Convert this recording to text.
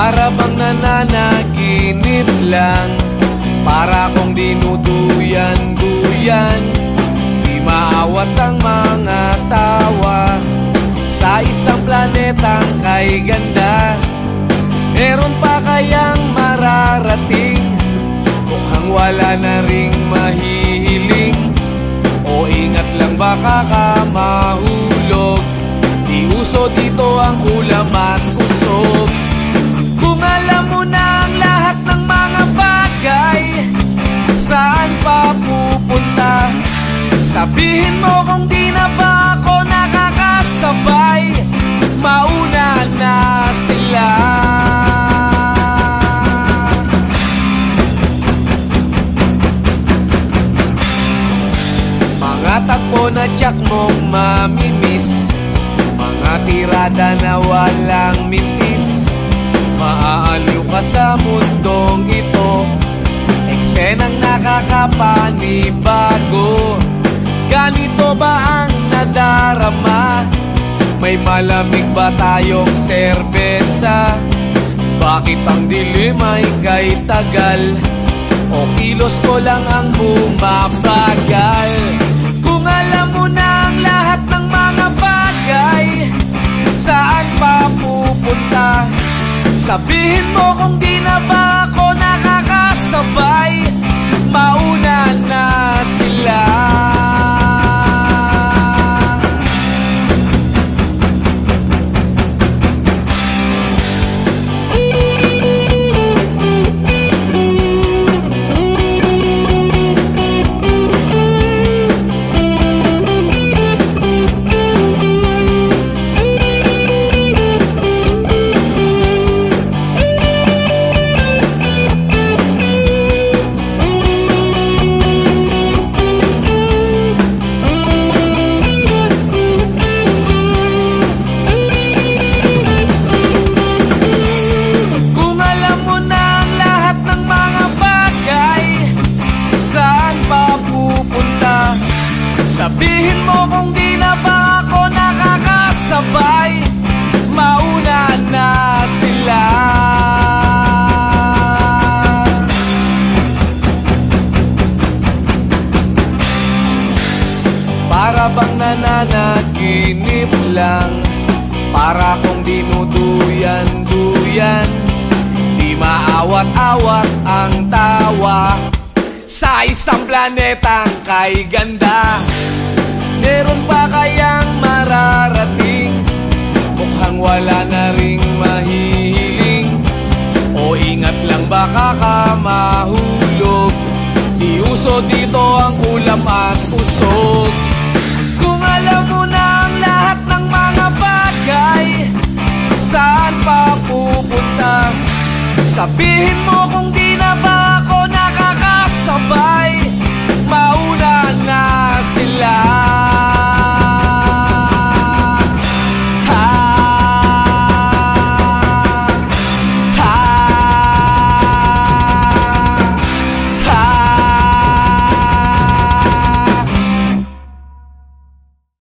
Para bang nananaginip lang, para kong dinuduyan-duyan. Di maawat ang mga tawa sa isang planetang kay ganda. Meron pa kayang mararating, mukhang wala na ring mahihiling. O ingat lang baka ka mahulog, di uso dito ang ulam at usog. Kung alam mo na ang lahat ng mga bagay, saan pa pupunta? Sabihin mo kung di na ba ako nakakasabay, mauna na sila. Mga takbo na tiyak mong mamimiss, mga tirada na walang mintis. Maaaliw ka sa mundong ito, eksenang nakakapanibago. Ganito ba ang nadarama? May malamig ba tayong serbesa? Bakit ang dilim ay kay tagal? O kilos ko lang ang bumabagal? Kung alam mo na ang lahat ng mga bagay, saan pa pupunta? Sabihin mo kung di na ba ako nakakasabay, mauna na sila. Sabihin mo kung di na ba ako nakakasabay, mauna na sila. Para bang nananaginip lang, para kong dinuduyan-duyan. Di maawat-awat ang tawa sa isang planetang kay ganda. Meron pa kayang mararating, mukhang wala na ring mahihiling. O ingat lang baka ka mahulog, di uso dito ang ulam at usog. Kung alam mo na ang lahat ng mga bagay, saan pa pupunta? Sabihin mo kung di